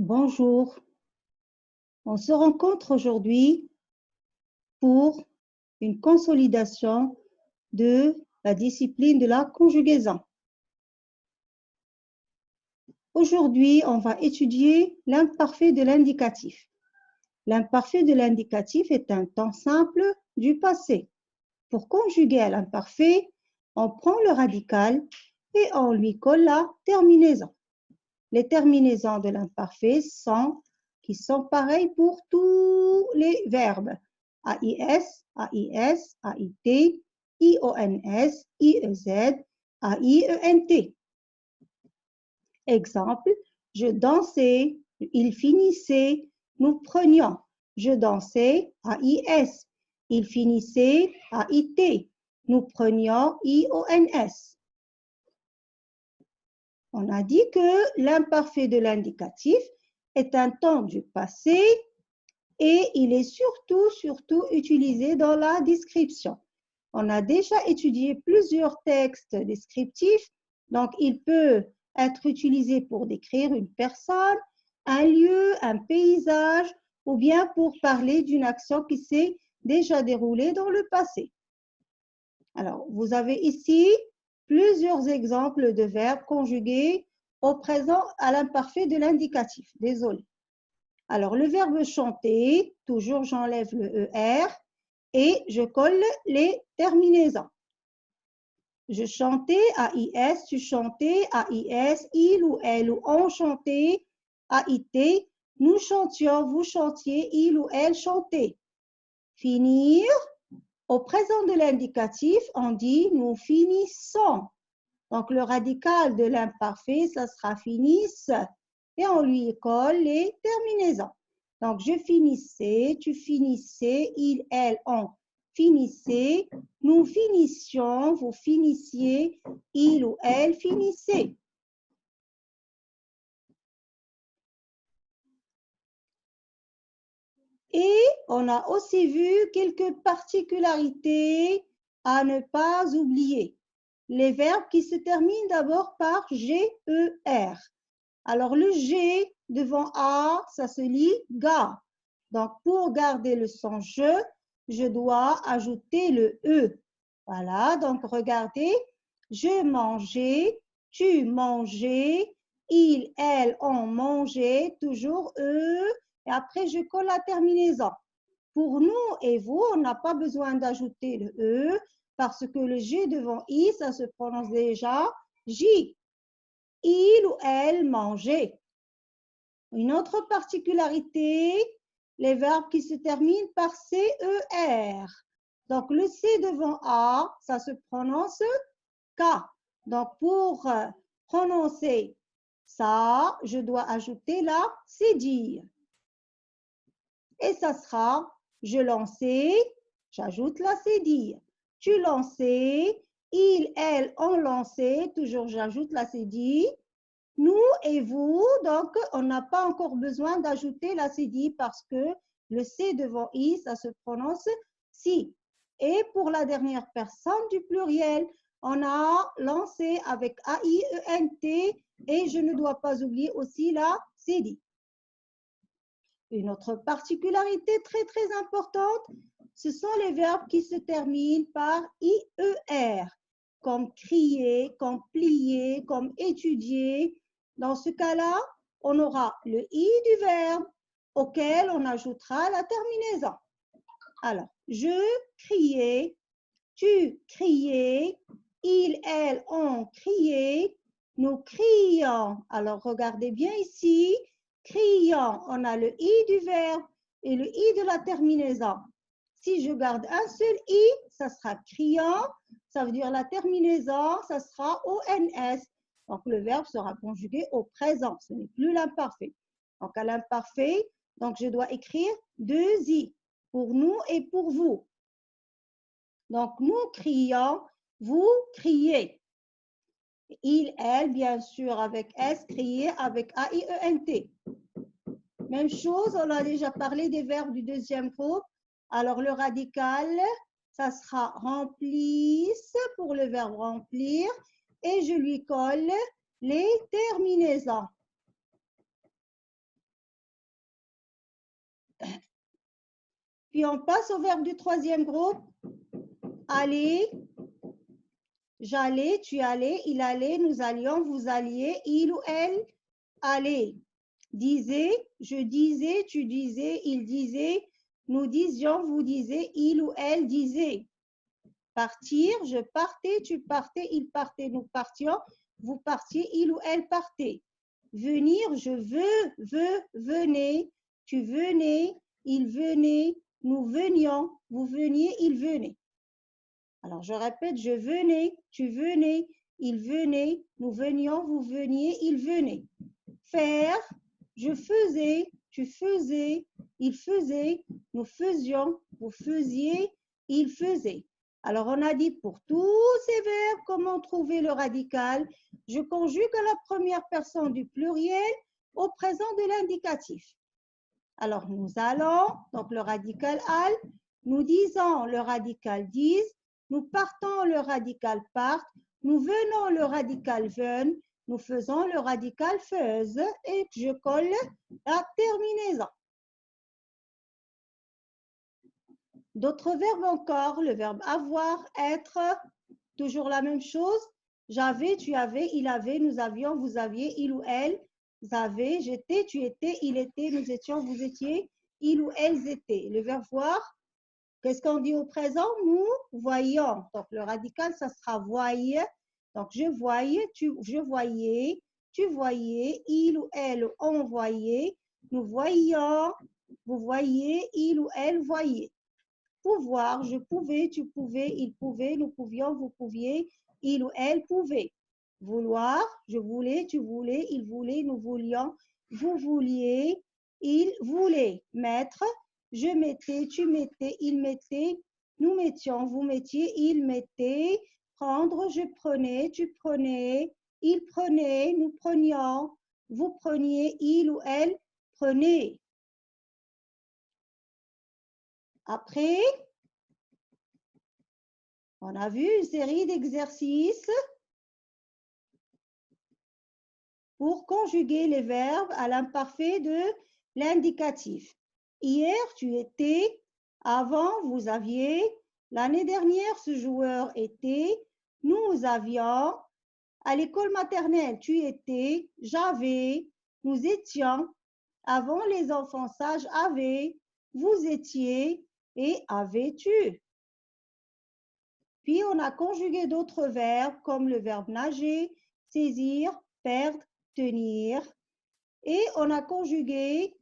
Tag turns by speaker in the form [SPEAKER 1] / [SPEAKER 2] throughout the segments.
[SPEAKER 1] Bonjour, on se rencontre aujourd'hui pour une consolidation de la discipline de la conjugaison. Aujourd'hui, on va étudier l'imparfait de l'indicatif. L'imparfait de l'indicatif est un temps simple du passé. Pour conjuguer à l'imparfait, on prend le radical et on lui colle la terminaison. Les terminaisons de l'imparfait qui sont pareilles pour tous les verbes. AIS, AIS, AIT, IONS, IEZ, AIENT. Exemple, je dansais, il finissait, nous prenions. Je dansais, AIS. Il finissait, AIT. Nous prenions, IONS. On a dit que l'imparfait de l'indicatif est un temps du passé et il est surtout utilisé dans la description. On a déjà étudié plusieurs textes descriptifs, donc il peut être utilisé pour décrire une personne, un lieu, un paysage ou bien pour parler d'une action qui s'est déjà déroulée dans le passé. Alors, vous avez ici plusieurs exemples de verbes conjugués au présent à l'imparfait de l'indicatif. Désolé. Alors, le verbe chanter, toujours j'enlève le ER et je colle les terminaisons. Je chantais, AIS, tu chantais, AIS, il ou elle ou on chantait, AIT, nous chantions, vous chantiez, il ou elle chantait. Finir, au présent de l'indicatif, on dit nous finissons. Donc, le radical de l'imparfait, ça sera finisse et on lui colle les terminaisons. Donc, je finissais, tu finissais, il, elle, on finissait, nous finissions, vous finissiez, il ou elle finissait. Et on a aussi vu quelques particularités à ne pas oublier. Les verbes qui se terminent d'abord par G-E-R. Alors, le G devant A, ça se lit ga. Donc, pour garder le son je dois ajouter le E. Voilà, donc regardez, je mangeais, tu mangeais, il, elle, on mangeait, toujours E, et après je colle la terminaison. Pour nous et vous, on n'a pas besoin d'ajouter le E, parce que le G devant I, ça se prononce déjà J. Il ou elle mangeait. Une autre particularité, les verbes qui se terminent par CER. Donc, le C devant A, ça se prononce K. Donc, pour prononcer ça, je dois ajouter la cédille. Et ça sera, je lançais, j'ajoute la cédille. Tu lançais, il, elle, on lançait, toujours j'ajoute la cédille. Nous et vous, donc, on n'a pas encore besoin d'ajouter la cédille parce que le C devant I, ça se prononce si. Et pour la dernière personne du pluriel, on a lancé avec A-I-E-N-T et je ne dois pas oublier aussi la cédille. Une autre particularité très importante, ce sont les verbes qui se terminent par IER, comme crier, comme plier, comme étudier. Dans ce cas-là, on aura le I du verbe auquel on ajoutera la terminaison. Alors, je criais, tu criais, il, elle, on criait, nous crions. Alors, regardez bien ici, criant, on a le I du verbe et le I de la terminaison. Si je garde un seul I, ça sera criant. Ça veut dire la terminaison, ça sera ONS. Donc, le verbe sera conjugué au présent. Ce n'est plus l'imparfait. Donc, à l'imparfait, donc je dois écrire deux I pour nous et pour vous. Donc, nous crions, vous criez. Il, elle, bien sûr, avec S, crier, avec A-I-E-N-T. Même chose, on a déjà parlé des verbes du deuxième groupe. Alors, le radical, ça sera remplisse pour le verbe remplir et je lui colle les terminaisons. Puis on passe au verbe du troisième groupe. Aller, j'allais, tu allais, il allait, nous allions, vous alliez, il ou elle allait. Disait, je disais, tu disais, il disait, nous disions, vous disiez, il ou elle disait. Partir, je partais, tu partais, il partait, nous partions, vous partiez, il ou elle partait. Venir, je veux, venez, tu venais, il venait, nous venions, vous veniez, il venait. Alors, je répète, je venais, tu venais, il venait, nous venions, vous veniez, il venait. Faire, je faisais, tu faisais, il faisait, nous faisions, vous faisiez, il faisait. Alors, on a dit pour tous ces verbes, comment trouver le radical? Je conjugue à la première personne du pluriel au présent de l'indicatif. Alors, nous allons, donc le radical al, nous disons le radical disent, nous partons le radical part, nous venons le radical veulent, nous faisons le radical feuse et je colle la terminaison. D'autres verbes encore, le verbe avoir, être, toujours la même chose. J'avais, tu avais, il avait, nous avions, vous aviez, il ou elle, vous avez, j'étais, tu étais, il était, nous étions, vous étiez, il ou elles étaient. Le verbe voir, qu'est-ce qu'on dit au présent? Nous voyons. Donc, le radical, ça sera voyez. Donc, je voyais, je voyais, tu voyais, il ou elle, on voyait, nous voyions, vous voyez, il ou elle voyait. Pouvoir, je pouvais, tu pouvais, il pouvait, nous pouvions, vous pouviez, il ou elle pouvait. Vouloir, je voulais, tu voulais, il voulait, nous voulions, vous vouliez, il voulait. Mettre, je mettais, tu mettais, il mettait, nous mettions, vous mettiez, il mettait. Prendre, je prenais, tu prenais, il prenait, nous prenions, vous preniez, il ou elle prenait. Après, on a vu une série d'exercices pour conjuguer les verbes à l'imparfait de l'indicatif. Hier, tu étais, avant, vous aviez, l'année dernière, ce joueur était, nous avions, à l'école maternelle, tu étais, j'avais, nous étions, avant les enfants sages avaient, vous étiez et avais-tu. Puis, on a conjugué d'autres verbes comme le verbe nager, saisir, perdre, tenir. Et on a conjugué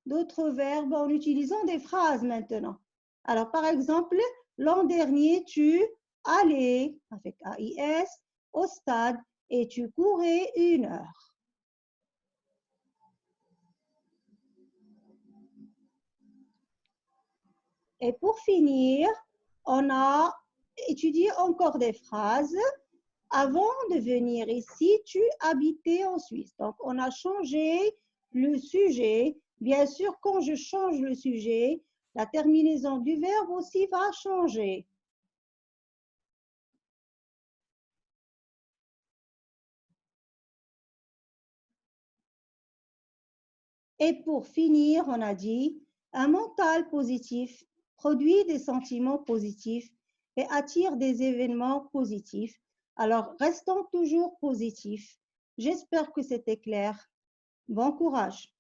[SPEAKER 1] d'autres verbes en utilisant des phrases maintenant. Alors, par exemple, l'an dernier, tu allais, avec AIS, au stade et tu courais 1 heure. Et pour finir, on a étudié encore des phrases. Avant de venir ici, tu habitais en Suisse. Donc, on a changé le sujet. Bien sûr, quand je change le sujet, la terminaison du verbe aussi va changer. Et pour finir, on a dit, un mental positif produit des sentiments positifs et attire des événements positifs. Alors, restons toujours positifs. J'espère que c'était clair. Bon courage.